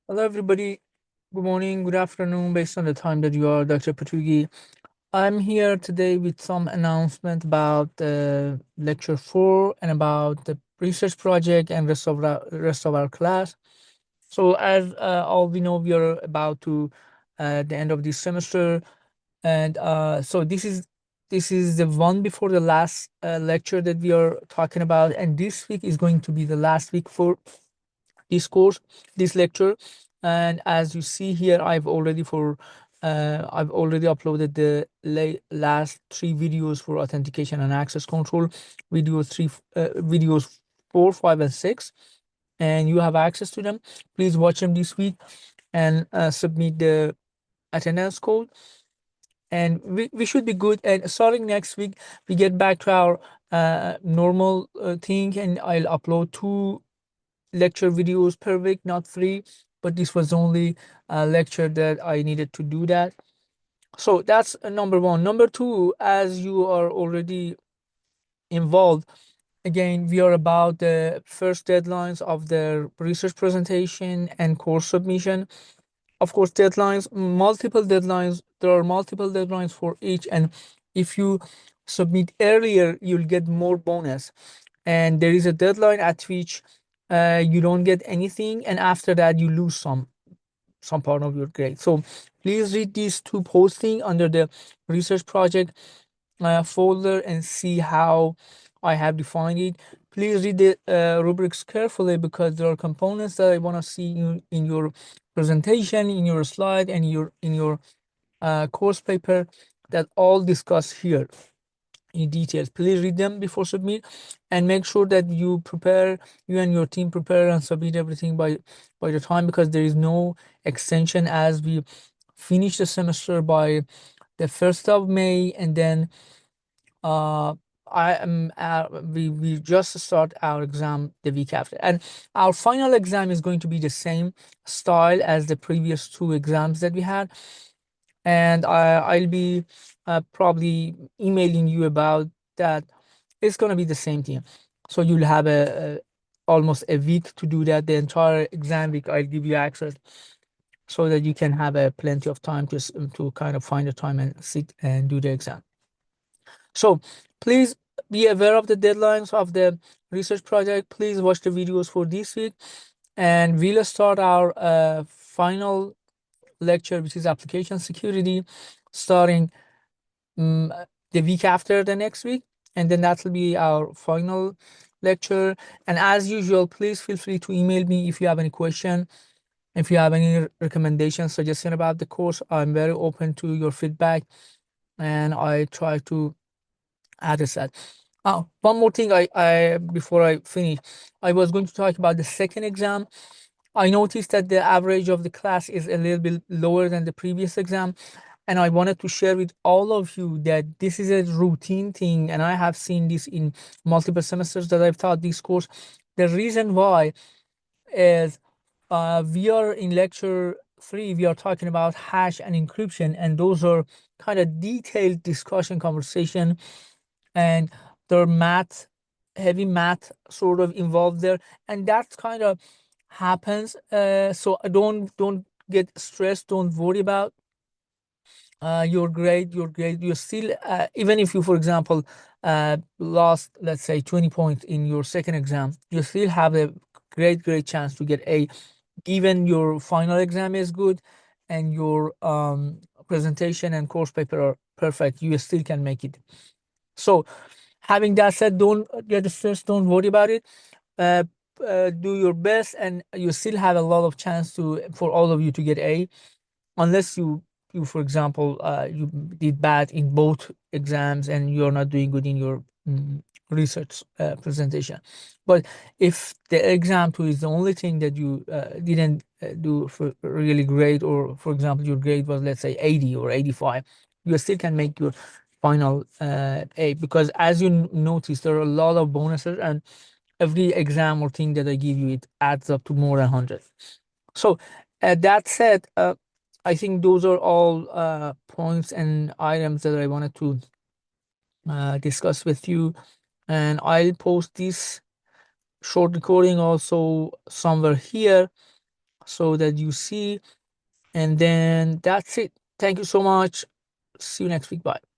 Hello, everybody. Good morning, good afternoon, based on the time that you are, Dr. Patugi. I'm here today with some announcement about lecture 4 and about the research project and rest of our class. So, as all we know, we are about to the end of this semester, and so this is the one before the last lecture that we are talking about, and this week is going to be the last week for this course, this lecture. And as you see here, I've already uploaded the last 3 videos for authentication and access control. Videos 4, 5, and 6, and you have access to them. Please watch them this week and submit the attendance code, and we should be good. And starting next week, we get back to our normal thing, and I'll upload 2 lecture videos per week, not 3. But this was only a lecture that I needed to do that. So that's number one. Number two, as you are already involved, again, we are about the first deadlines of the research presentation and course submission. Of course, deadlines, multiple deadlines. There are multiple deadlines for each, and if you submit earlier, you'll get more bonus. And there is a deadline at which you don't get anything, and after that you lose some part of your grade. So please read these 2 posting under the research project folder and see how I have defined it. Please read the rubrics carefully, because there are components that I want to see in your presentation, in your slide, and in your course paper, that all discussed here in details. Please read them before submit, and make sure that you and your team prepare and submit everything by the time, because there is no extension as we finish the semester by the 1st of May, and then uh we just start our exam the week after, and our final exam is going to be the same style as the previous 2 exams that we had. And I'll be probably emailing you about that. It's going to be the same thing. So you'll have almost a week to do that. The entire exam week, I'll give you access, so that you can have plenty of time to kind of find the time and sit and do the exam. So please be aware of the deadlines of the research project. Please watch the videos for this week, and we'll start our final lecture, which is application security, starting the week after the next week. And then that will be our final lecture. And as usual, please feel free to email me if you have any question, if you have any recommendation, suggestion about the course. I'm very open to your feedback, and I try to address that. Oh, one more thing, I before I finish, I was going to talk about the second exam. I noticed that the average of the class is a little bit lower than the previous exam, and I wanted to share with all of you that this is a routine thing, and I have seen this in multiple semesters that I've taught this course. The reason why is we are in lecture 3, we are talking about hash and encryption, and those are kind of detailed discussion conversation, and there are heavy math sort of involved there, and that kind of happens. So don't get stressed, don't worry about your grade. You're still, even if you, for example, lost, let's say, 20 points in your second exam, you still have a great chance to get A, given your final exam is good and your presentation and course paper are perfect. You still can make it. So having that said, don't get stressed, don't worry about it. uh, do your best, and you still have a lot of chance to for all of you to get A, unless you, for example, you did bad in both exams and you're not doing good in your research presentation. But if the exam 2 is the only thing that you didn't do for really great, or for example your grade was, let's say, 80 or 85, you still can make your final A, because as you notice, there are a lot of bonuses, and every exam or thing that I give you, it adds up to more than 100. So that said, I think those are all points and items that I wanted to discuss with you. And I'll post this short recording also somewhere here, so that you see. And then that's it. Thank you so much. See you next week. Bye.